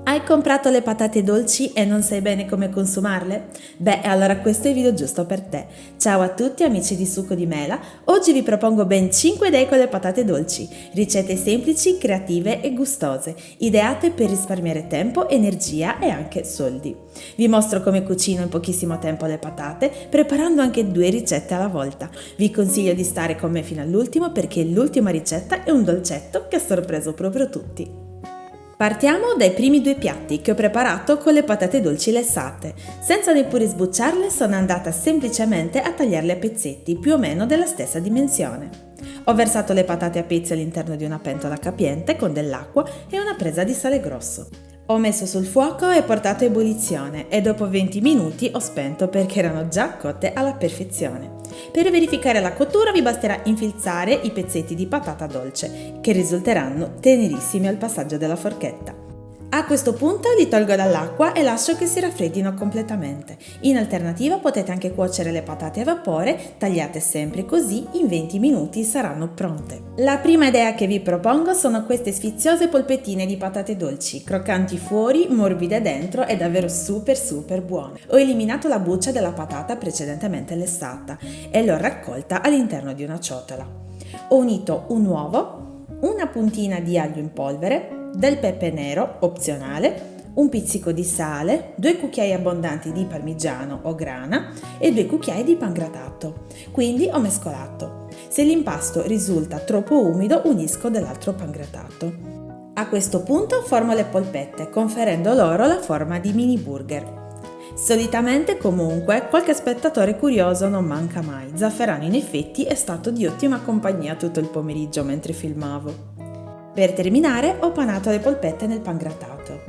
Hai comprato le patate dolci e non sai bene come consumarle? Beh, allora questo è il video giusto per te. Ciao a tutti amici di Succo di Mela, oggi vi propongo ben 5 idee con le patate dolci, ricette semplici, creative e gustose, ideate per risparmiare tempo, energia e anche soldi. Vi mostro come cucino in pochissimo tempo le patate, preparando anche 2 ricette alla volta. Vi consiglio di stare con me fino all'ultimo perché l'ultima ricetta è un dolcetto che ha sorpreso proprio tutti. Partiamo dai primi 2 piatti che ho preparato con le patate dolci lessate. Senza neppure sbucciarle sono andata semplicemente a tagliarle a pezzetti più o meno della stessa dimensione. Ho versato le patate a pezzi all'interno di una pentola capiente con dell'acqua e una presa di sale grosso. Ho messo sul fuoco e portato a ebollizione e dopo 20 minuti ho spento perché erano già cotte alla perfezione. Per verificare la cottura vi basterà infilzare i pezzetti di patata dolce, che risulteranno tenerissimi al passaggio della forchetta. A questo punto li tolgo dall'acqua e lascio che si raffreddino completamente. In alternativa potete anche cuocere le patate a vapore, tagliate sempre così, in 20 minuti saranno pronte. La prima idea che vi propongo sono queste sfiziose polpettine di patate dolci, croccanti fuori, morbide dentro e davvero super buone. Ho eliminato la buccia della patata precedentemente lessata e l'ho raccolta all'interno di una ciotola. Ho unito un uovo, una puntina di aglio in polvere, del pepe nero opzionale, un pizzico di sale, 2 cucchiai abbondanti di parmigiano o grana e 2 cucchiai di pangrattato. Quindi ho mescolato. Se l'impasto risulta troppo umido, unisco dell'altro pangrattato. A questo punto formo le polpette, conferendo loro la forma di mini burger. Solitamente comunque qualche spettatore curioso non manca mai. Zafferano in effetti è stato di ottima compagnia tutto il pomeriggio mentre filmavo. Per terminare ho panato le polpette nel pangrattato.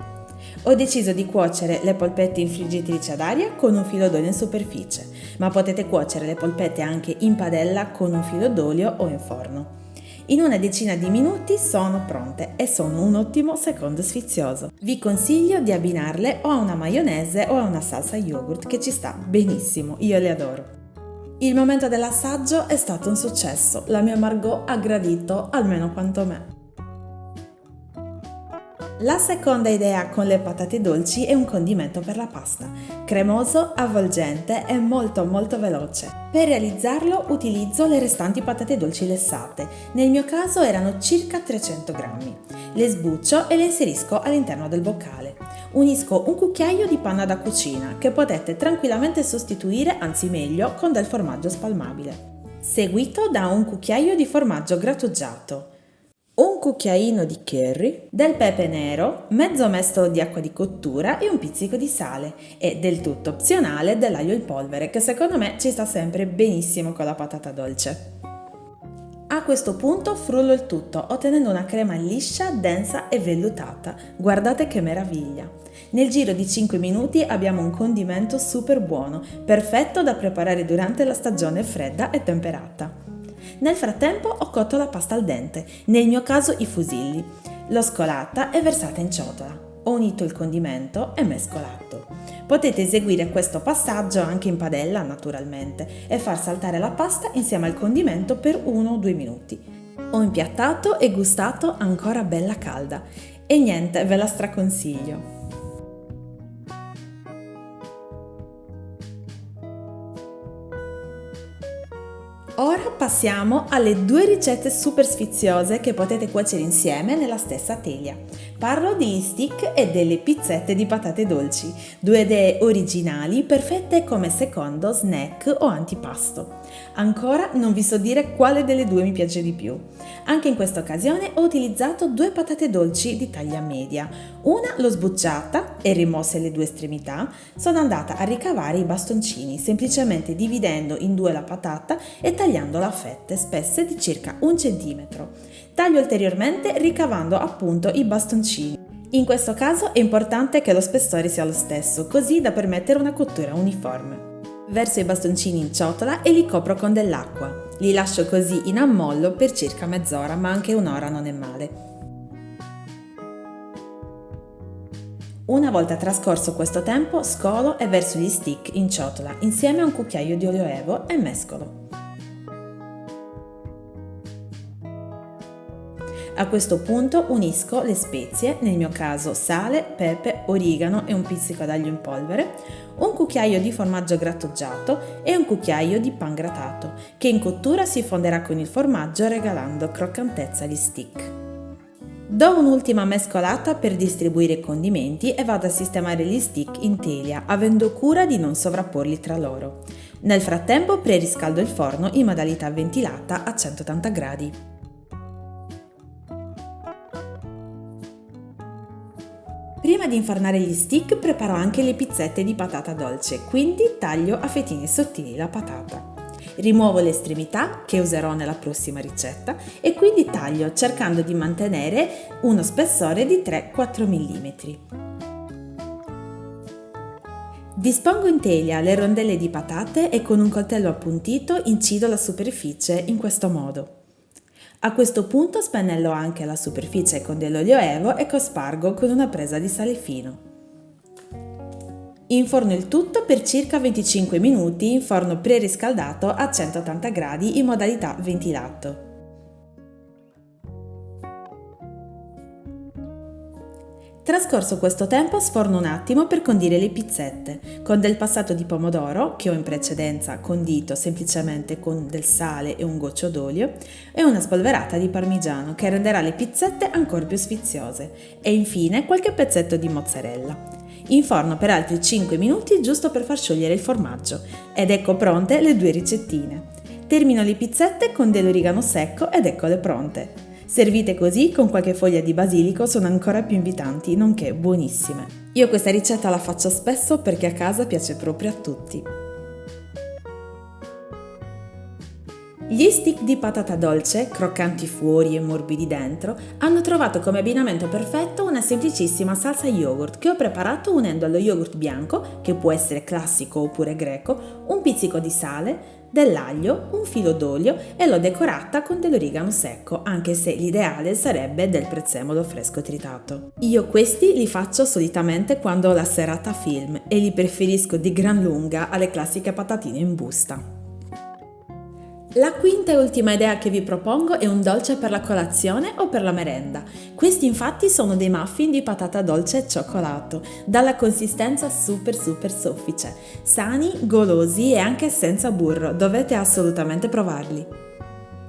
Ho deciso di cuocere le polpette in friggitrice ad aria con un filo d'olio in superficie, ma potete cuocere le polpette anche in padella con un filo d'olio o in forno. In una decina di minuti sono pronte e sono un ottimo secondo sfizioso. Vi consiglio di abbinarle o a una maionese o a una salsa yogurt che ci sta benissimo, io le adoro. Il momento dell'assaggio è stato un successo, la mia Margot ha gradito almeno quanto me. La seconda idea con le patate dolci è un condimento per la pasta, cremoso, avvolgente e molto veloce. Per realizzarlo utilizzo le restanti patate dolci lessate, nel mio caso erano circa 300 grammi. Le sbuccio e le inserisco all'interno del boccale. Unisco un cucchiaio di panna da cucina che potete tranquillamente sostituire, anzi meglio, con del formaggio spalmabile, seguito da un cucchiaio di formaggio grattugiato, un cucchiaino di curry, del pepe nero, mezzo mestolo di acqua di cottura e un pizzico di sale e del tutto opzionale dell'aglio in polvere che secondo me ci sta sempre benissimo con la patata dolce. A questo punto frullo il tutto ottenendo una crema liscia, densa e vellutata. Guardate che meraviglia! Nel giro di 5 minuti abbiamo un condimento super buono, perfetto da preparare durante la stagione fredda e temperata. Nel frattempo ho cotto la pasta al dente, nel mio caso i fusilli. L'ho scolata e versata in ciotola. Ho unito il condimento e mescolato. Potete eseguire questo passaggio anche in padella naturalmente e far saltare la pasta insieme al condimento per 1 o 2 minuti. Ho impiattato e gustato ancora bella calda. E niente, ve la straconsiglio. Ora passiamo alle 2 ricette super sfiziose che potete cuocere insieme nella stessa teglia. Parlo degli stick e delle pizzette di patate dolci, 2 idee originali perfette come secondo snack o antipasto. Ancora non vi so dire quale delle 2 mi piace di più. Anche in questa occasione ho utilizzato 2 patate dolci di taglia media. Una l'ho sbucciata e rimosse le 2 estremità. Sono andata a ricavare i bastoncini, semplicemente dividendo in 2 la patata e tagliandola a fette spesse di circa 1 centimetro. Taglio ulteriormente ricavando appunto i bastoncini. In questo caso è importante che lo spessore sia lo stesso, così da permettere una cottura uniforme. Verso i bastoncini in ciotola e li copro con dell'acqua. Li lascio così in ammollo per circa mezz'ora, ma anche un'ora non è male. Una volta trascorso questo tempo, scolo e verso gli stick in ciotola insieme a un cucchiaio di olio evo e mescolo. A questo punto unisco le spezie, nel mio caso sale, pepe, origano e un pizzico d'aglio in polvere, un cucchiaio di formaggio grattugiato e un cucchiaio di pan grattato, che in cottura si fonderà con il formaggio regalando croccantezza agli stick. Do un'ultima mescolata per distribuire i condimenti e vado a sistemare gli stick in teglia, avendo cura di non sovrapporli tra loro. Nel frattempo preriscaldo il forno in modalità ventilata a 180 gradi. Prima di infornare gli stick preparo anche le pizzette di patata dolce, quindi taglio a fettine sottili la patata. Rimuovo le estremità che userò nella prossima ricetta e quindi taglio cercando di mantenere uno spessore di 3-4 mm. Dispongo in teglia le rondelle di patate e con un coltello appuntito incido la superficie in questo modo. A questo punto spennello anche la superficie con dell'olio evo e cospargo con una presa di sale fino. Inforno il tutto per circa 25 minuti in forno preriscaldato a 180 gradi in modalità ventilato. Trascorso questo tempo sforno un attimo per condire le pizzette con del passato di pomodoro che ho in precedenza condito semplicemente con del sale e un goccio d'olio e una spolverata di parmigiano che renderà le pizzette ancora più sfiziose e infine qualche pezzetto di mozzarella. Inforno per altri 5 minuti giusto per far sciogliere il formaggio ed ecco pronte le 2 ricettine. Termino le pizzette con dell'origano secco ed eccole pronte. Servite così con qualche foglia di basilico sono ancora più invitanti, nonché buonissime. Io questa ricetta la faccio spesso perché a casa piace proprio a tutti. Gli stick di patata dolce, croccanti fuori e morbidi dentro, hanno trovato come abbinamento perfetto una semplicissima salsa yogurt che ho preparato unendo allo yogurt bianco, che può essere classico oppure greco, un pizzico di sale, dell'aglio, un filo d'olio e l'ho decorata con dell'origano secco, anche se l'ideale sarebbe del prezzemolo fresco tritato. Io questi li faccio solitamente quando ho la serata film e li preferisco di gran lunga alle classiche patatine in busta. La quinta e ultima idea che vi propongo è un dolce per la colazione o per la merenda. Questi infatti sono dei muffin di patata dolce e cioccolato, dalla consistenza super soffice, sani, golosi e anche senza burro, dovete assolutamente provarli.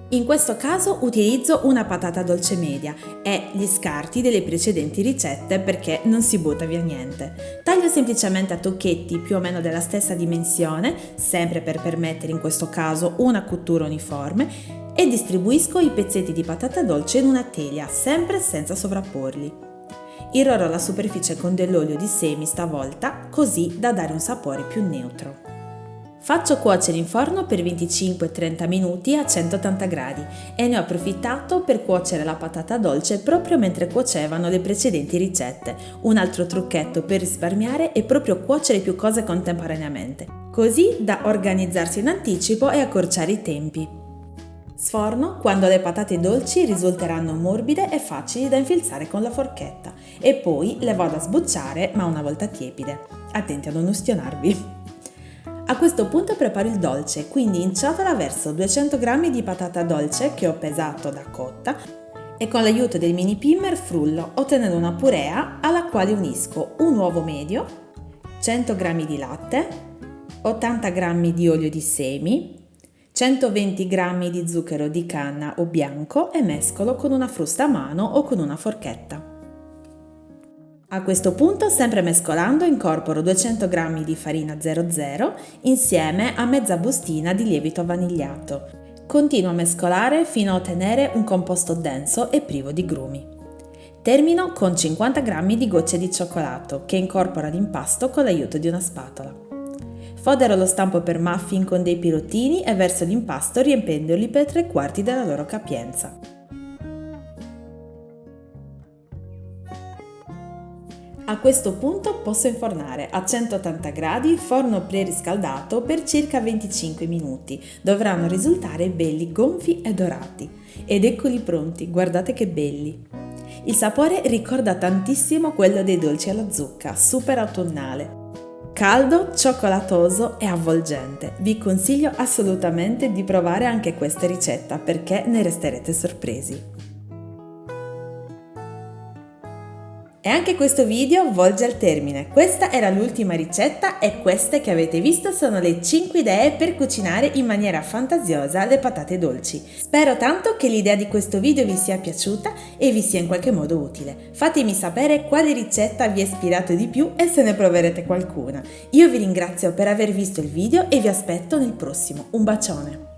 In questo caso utilizzo una patata dolce media e gli scarti delle precedenti ricette perché non si butta via niente. Taglio semplicemente a tocchetti più o meno della stessa dimensione, sempre per permettere in questo caso una cottura uniforme, e distribuisco i pezzetti di patata dolce in una teglia, sempre senza sovrapporli. Irroro la superficie con dell'olio di semi stavolta, così da dare un sapore più neutro. Faccio cuocere in forno per 25-30 minuti a 180 gradi e ne ho approfittato per cuocere la patata dolce proprio mentre cuocevano le precedenti ricette. Un altro trucchetto per risparmiare è proprio cuocere più cose contemporaneamente, così da organizzarsi in anticipo e accorciare i tempi. Sforno quando le patate dolci risulteranno morbide e facili da infilzare con la forchetta e poi le vado a sbucciare ma una volta tiepide. Attenti a non ustionarvi. A questo punto preparo il dolce, quindi in ciotola verso 200 g di patata dolce che ho pesato da cotta e con l'aiuto del mini pimmer frullo ottenendo una purea alla quale unisco un uovo medio, 100 g di latte, 80 g di olio di semi, 120 g di zucchero di canna o bianco e mescolo con una frusta a mano o con una forchetta. A questo punto, sempre mescolando, incorporo 200 g di farina 00 insieme a mezza bustina di lievito vanigliato. Continuo a mescolare fino a ottenere un composto denso e privo di grumi. Termino con 50 g di gocce di cioccolato che incorporo all'impasto con l'aiuto di una spatola. Fodero lo stampo per muffin con dei pirottini e verso l'impasto riempendoli per 3/4 della loro capienza. A questo punto posso infornare a 180 gradi, forno preriscaldato per circa 25 minuti. Dovranno risultare belli gonfi e dorati. Ed eccoli pronti, guardate che belli! Il sapore ricorda tantissimo quello dei dolci alla zucca, super autunnale. Caldo, cioccolatoso e avvolgente. Vi consiglio assolutamente di provare anche questa ricetta perché ne resterete sorpresi. E anche questo video volge al termine. Questa era l'ultima ricetta e queste che avete visto sono le 5 idee per cucinare in maniera fantasiosa le patate dolci. Spero tanto che l'idea di questo video vi sia piaciuta e vi sia in qualche modo utile. Fatemi sapere quale ricetta vi ha ispirato di più e se ne proverete qualcuna. Io vi ringrazio per aver visto il video e vi aspetto nel prossimo. Un bacione!